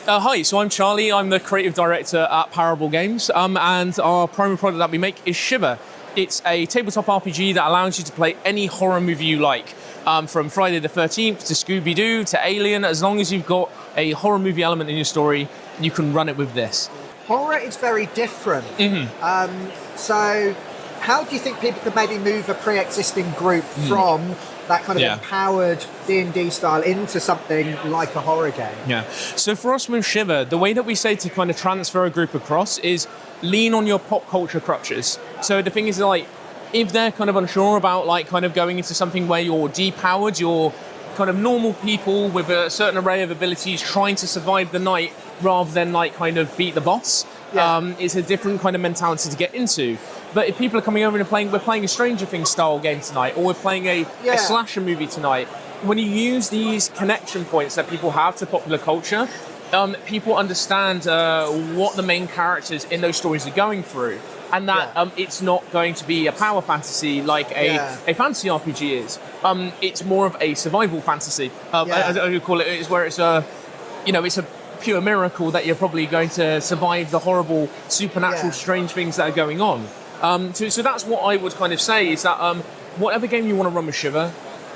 Hi, so I'm Charlie. I'm the creative director at Parable Games, and our primary product that we make is Shiver. It's a tabletop RPG that allows you to play any horror movie you like, from Friday the 13th to Scooby-Doo to Alien. As long as you've got a horror movie element in your story, you can run it with this. Horror is very different. So how do you think people could maybe move a pre-existing group from that kind of empowered D&D style into something like a horror game? Yeah. So for us with Shiver, the way that we say to kind of transfer a group across is lean on your pop culture crutches. So the thing is, like, if they're kind of unsure about like kind of going into something where you're depowered, you're kind of normal people with a certain array of abilities trying to survive the night rather than like kind of beat the boss. It's a different kind of mentality to get into. But if people are coming over and we're playing a Stranger Things style game tonight, or we're playing a slasher movie tonight, when you use these connection points that people have to popular culture, people understand what the main characters in those stories are going through. And that it's not going to be a power fantasy like a fantasy RPG is. It's more of a survival fantasy. As I would call it, is where it's it's a pure miracle that you're probably going to survive the horrible, supernatural, strange things that are going on. So that's what I would kind of say is that whatever game you want to run with Shiver,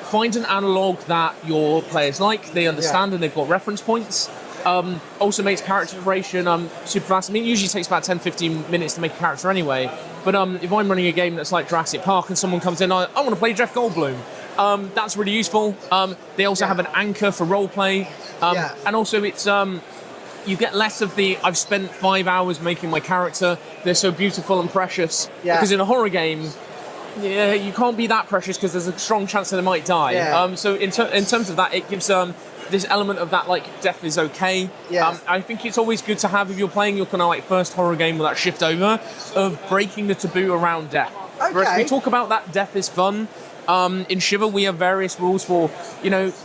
find an analog that your players like, they understand, and they've got reference points. Also makes character creation super fast. I mean, it usually takes about 10-15 minutes to make a character anyway. But if I'm running a game that's like Jurassic Park and someone comes in, I want to play Jeff Goldblum. That's really useful. They also have an anchor for roleplay. And also it's you get less of the I've spent 5 hours making my character, they're so beautiful and precious. Because in a horror game, you can't be that precious because there's a strong chance that they might die. So in terms of that, it gives this element of that, like, death is okay. I think it's always good to have, if you're playing your kind of like first horror game with that shift over, of breaking the taboo around death. Whereas we talk about that death is fun. In Shiver, we have various rules for,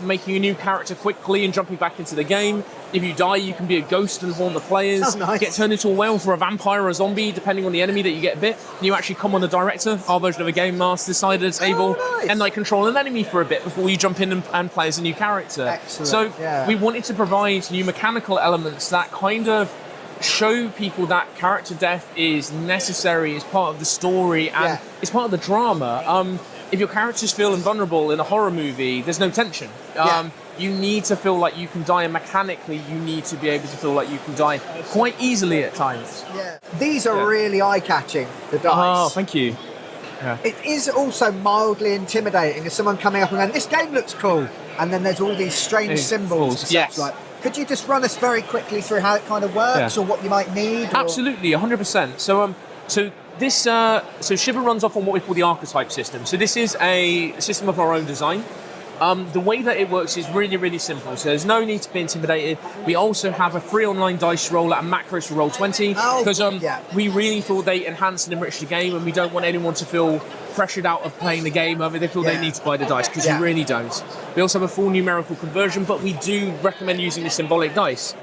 making a new character quickly and jumping back into the game. If you die, you can be a ghost and haunt the players. Get turned into a whale for a vampire or a zombie, depending on the enemy that you get bit. And you actually come on the director, our version of a game master, side of the table, and like control an enemy for a bit before you jump in and play as a new character. Excellent. So we wanted to provide new mechanical elements that kind of show people that character death is necessary, is part of the story, and it's part of the drama. If your characters feel invulnerable in a horror movie, there's no tension. You need to feel like you can die, and mechanically you need to be able to feel like you can die quite easily at times. These are really eye-catching, the dice. Oh, thank you. It is also mildly intimidating as someone coming up and going, this game looks cool, and then there's all these strange symbols and such like. Could you just run us very quickly through how it kind of works or what you might need? Absolutely, 100%. So Shiver runs off on what we call the archetype system. So this is a system of our own design. The way that it works is really, really simple. So there's no need to be intimidated. We also have a free online dice roll at macros for Roll20 because we really feel they enhance and enrich the game, and we don't want anyone to feel pressured out of playing the game over they feel they need to buy the dice, because you really don't. We also have a full numerical conversion, but we do recommend using the symbolic dice.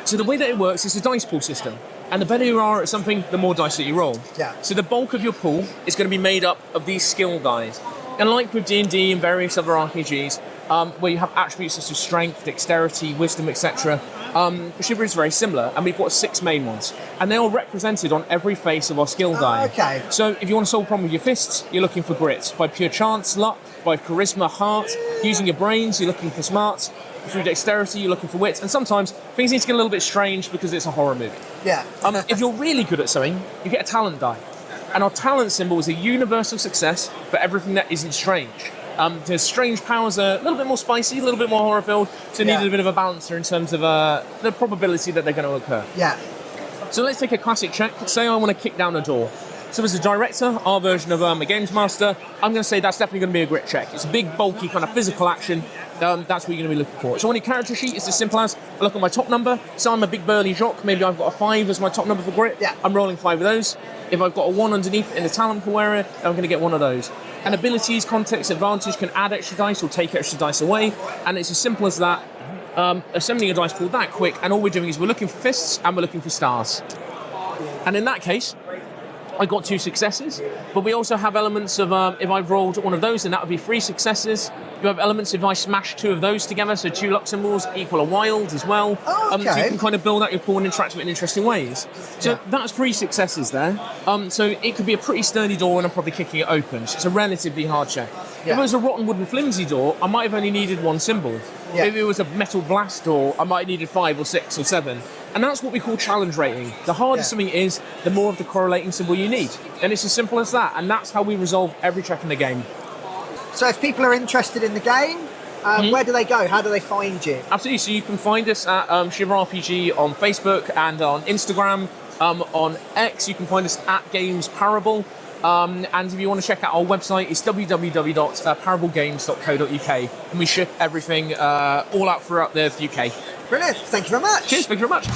So the way that it works is a dice pool system. And the better you are at something, the more dice that you roll. So the bulk of your pool is going to be made up of these skill dice. And like with D&D and various other RPGs, where you have attributes such as strength, dexterity, wisdom, etc., Shiver is very similar, and we've got 6 main ones. And they're all represented on every face of our skill die. So if you want to solve a problem with your fists, you're looking for grit. By pure chance, luck. By charisma, heart. Using your brains, you're looking for smarts. Through dexterity, you're looking for wit. And sometimes things need to get a little bit strange because it's a horror movie. If you're really good at something, you get a talent die. And our talent symbol is a universal success for everything that isn't strange. The strange powers are a little bit more spicy, a little bit more horror-filled, so need a bit of a balancer in terms of the probability that they're going to occur. So let's take a classic check. Say I want to kick down a door. So as a director, our version of a games master, I'm going to say that's definitely going to be a grit check. It's a big, bulky, kind of physical action. That's what you're going to be looking for. So on your character sheet, it's as simple as I look at my top number. So I'm a big burly jock. Maybe I've got a 5 as my top number for grit. I'm rolling 5 of those. If I've got a 1 underneath in the talent pool area, I'm going to get 1 of those. And abilities, context, advantage can add extra dice or take extra dice away. And it's as simple as that. Assembling a dice pool that quick, and all we're doing is we're looking for fists and we're looking for stars. And in that case, I got 2 successes, but we also have elements of if I've rolled one of those, then that would be 3 successes. You have elements if I smash 2 of those together, so 2 luck symbols equal a wild as well. Oh, okay. So you can kind of build out your pool and interact with it in interesting ways. So that's 3 successes there. So it could be a pretty sturdy door and I'm probably kicking it open. So it's a relatively hard check. If it was a rotten wooden flimsy door, I might have only needed 1 symbol. If it was a metal blast door, I might have needed 5 or 6 or 7. And that's what we call challenge rating. The harder something is, the more of the correlating symbol you need. And it's as simple as that. And that's how we resolve every check in the game. So if people are interested in the game, where do they go? How do they find you? Absolutely. So you can find us at Shiver RPG on Facebook and on Instagram. On X, you can find us at Games Parable. And if you want to check out our website, it's www.parablegames.co.uk. And we ship everything all out throughout the UK. Brilliant. Thank you very much. Cheers. Thank you very much.